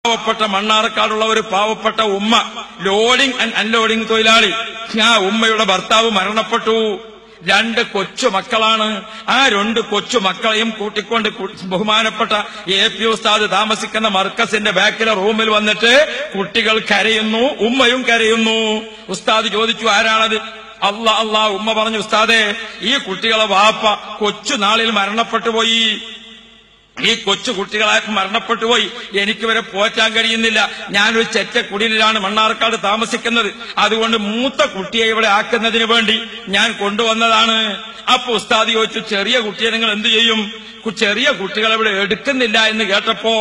പാവപ്പെട്ട മണ്ണാർക്കാടുള്ള ഒരു പാവപ്പെട്ട ഉമ്മ, ലോഡിംഗ് ആൻഡ് അൺലോഡിംഗ് തൊഴിലാളി. ആ ഉമ്മയുടെ ഭർത്താവ് മരണപ്പെട്ടു. 2 കൊച്ചു മക്കളാണ്. ആ 2 കൊച്ചു മക്കളെയും കൂട്ടിക്കൊണ്ട് ബഹുമാനപ്പെട്ട AP ഉസ്താദ് താമസിക്കുന്ന മർക്കസിന്റെ ബാക്കിലെ റൂമിൽ വന്നിട്ട് കുട്ടികൾ കരയുന്നു, ഉമ്മയും കരയുന്നു. ഉസ്താദ് ചോദിച്ചു, ആരാണത്? അല്ലാ. ഉമ്മ പറഞ്ഞു, ഉസ്താദേ, ഈ കുട്ടികളെ വാപ്പ കൊച്ചു നാളിൽ മരണപ്പെട്ടു പോയി. ഈ കൊച്ചു കുട്ടികളായി മരണപ്പെട്ടുപോയി. എനിക്കിവരെ പോറ്റാൻ കഴിയുന്നില്ല. ഞാനൊരു ചെറ്റ കുടിലിലാണ് മണ്ണാർക്കാട് താമസിക്കുന്നത്. അതുകൊണ്ട് മൂത്ത കുട്ടിയെ ഇവിടെ ആക്കുന്നതിന് വേണ്ടി ഞാൻ കൊണ്ടുവന്നതാണ്. അപ്പൊ ഉസ്താദ് ചോദിച്ചു, ചെറിയ കുട്ടിയെ നിങ്ങൾ എന്ത് ചെയ്യും? ചെറിയ കുട്ടികളെ ഇവിടെ എടുക്കുന്നില്ല എന്ന് കേട്ടപ്പോ,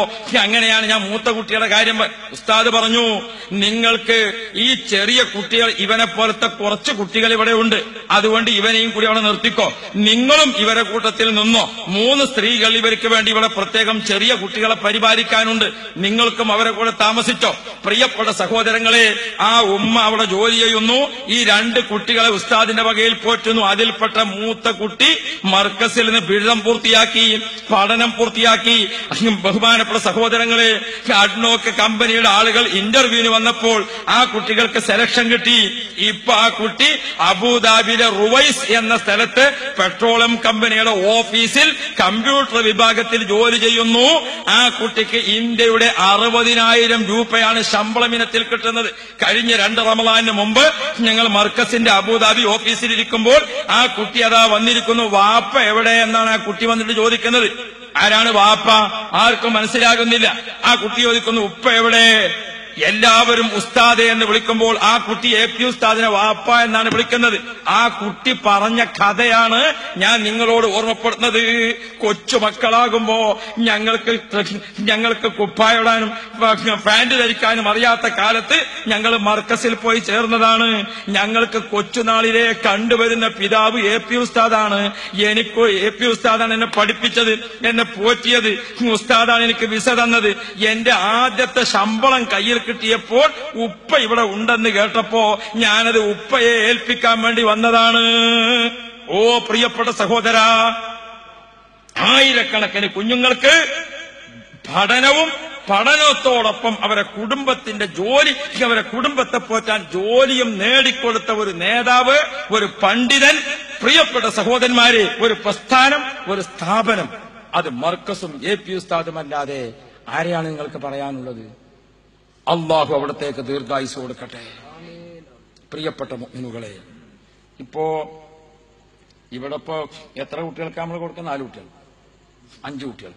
അങ്ങനെയാണ് ഞാൻ മൂത്ത കുട്ടികളുടെ കാര്യം. ഉസ്താദ് പറഞ്ഞു, നിങ്ങൾക്ക് ഈ ചെറിയ കുട്ടികൾ, ഇവനെ പോലത്തെ കുറച്ച് കുട്ടികൾ ഇവിടെ ഉണ്ട്, അതുകൊണ്ട് ഇവനെയും കൂടി അവിടെ നിർത്തിക്കോ. നിങ്ങളും ഇവരെ കൂട്ടത്തിൽ നിന്നോ. 3 സ്ത്രീകൾ ഇവർക്ക് വേണ്ടി ഇവിടെ പ്രത്യേകം ചെറിയ കുട്ടികളെ പരിപാലിക്കാനുണ്ട്. നിങ്ങൾക്കും അവരെ കൂടെ താമസിച്ചോ. പ്രിയപ്പെട്ട സഹോദരങ്ങളെ, ആ ഉമ്മ അവിടെ ജോലി ചെയ്യുന്നു. ഈ 2 കുട്ടികളെ ഉസ്താദിന്റെ വകയിൽ പോറ്റുന്നു. അതിൽപ്പെട്ട മൂത്ത കുട്ടി മർക്കസിൽ നിന്ന് ബിരുദം പൂർത്തിയാക്കി, പഠനം പൂർത്തിയാക്കി. ബഹുമാനപ്പെട്ട സഹോദരങ്ങളെ, അഡ്നോക്ക് കമ്പനിയുടെ ആളുകൾ ഇന്റർവ്യൂവിന് വന്നപ്പോൾ ആ കുട്ടികൾക്ക് സെലക്ഷൻ കിട്ടി. ഇപ്പൊ ആ കുട്ടി അബുദാബിയിലെ റുവൈസ് എന്ന സ്ഥലത്ത് പെട്രോളിയം കമ്പനിയുടെ ഓഫീസിൽ കമ്പ്യൂട്ടർ വിഭാഗത്തിൽ ജോലി ചെയ്യുന്നു. ആ കുട്ടിക്ക് ഇന്ത്യയുടെ 60,000 രൂപയാണ് ശമ്പളം ഇനത്തിൽ കിട്ടുന്നത്. കഴിഞ്ഞ 2 റമളാനിന് മുമ്പ് ഞങ്ങൾ മർക്കസിന്റെ അബുദാബി ഓഫീസിലിരിക്കുമ്പോൾ ആ കുട്ടി അതാ വന്നിരിക്കുന്നു. വാപ്പ എവിടെ എന്നാണ് ആ കുട്ടി വന്നിട്ട് ചോദിക്കുന്നത്. ആരാണ് വാപ്പ? ആർക്കും മനസ്സിലാകുന്നില്ല. ആ കുട്ടി ചോദിക്കുന്നു, ഉപ്പ എവിടെ? എല്ലാവരും ഉസ്താദെ എന്ന് വിളിക്കുമ്പോൾ ആ കുട്ടി AP ഉസ്താദിനെ വാപ്പ എന്നാണ് വിളിക്കുന്നത്. ആ കുട്ടി പറഞ്ഞ കഥയാണ് ഞാൻ നിങ്ങളോട് ഓർമ്മപ്പെടുന്നത്. കൊച്ചു മക്കളാകുമ്പോ ഞങ്ങൾക്ക് കുപ്പായിടാനും പാന്റ് ധരിക്കാനും അറിയാത്ത കാലത്ത് ഞങ്ങൾ മർക്കസിൽ പോയി ചേർന്നതാണ്. ഞങ്ങൾക്ക് കൊച്ചുനാളിലെ കണ്ടുവരുന്ന പിതാവ് AP ഉസ്താദാണ്. എനിക്ക് AP ഉസ്താദാണ് എന്നെ പഠിപ്പിച്ചത്, എന്നെ പോറ്റിയത്. ഉസ്താദാണ് എനിക്ക് വിസ തന്നത്. എന്റെ ആദ്യത്തെ ശമ്പളം കയ്യിൽ കിട്ടിയപ്പോൾ ഉപ്പ ഇവിടെ ഉണ്ടെന്ന് കേട്ടപ്പോ ഞാനത് ഉപ്പയെ ഏൽപ്പിക്കാൻ വേണ്ടി വന്നതാണ്. ഓ പ്രിയപ്പെട്ട സഹോദര, ആയിരക്കണക്കിന് കുഞ്ഞുങ്ങൾക്ക് പഠനത്തോടൊപ്പം അവരെ കുടുംബത്തിന്റെ ജോലി, അവരെ കുടുംബത്തെ പോറ്റാൻ ജോലിയും നേടിക്കൊടുത്ത ഒരു നേതാവ്, ഒരു പണ്ഡിതൻ. പ്രിയപ്പെട്ട സഹോദരന്മാരെ, ഒരു പ്രസ്ഥാനം, ഒരു സ്ഥാപനം, അത് മർക്കസും AP ഉസ്താദുമല്ലാതെ ആരെയാണ് നിങ്ങൾക്ക് പറയാനുള്ളത്? അള്ളാഹു അവിടത്തേക്ക് ദീർഘായുസ് കൊടുക്കട്ടെ. പ്രിയപ്പെട്ട മുഅ്മിനുകളെ, ഇവിടെ എത്ര കുട്ടികൾക്ക് നമ്മൾ കൊടുക്കുന്ന? 4 കുട്ടികൾ, 5 കുട്ടികൾ.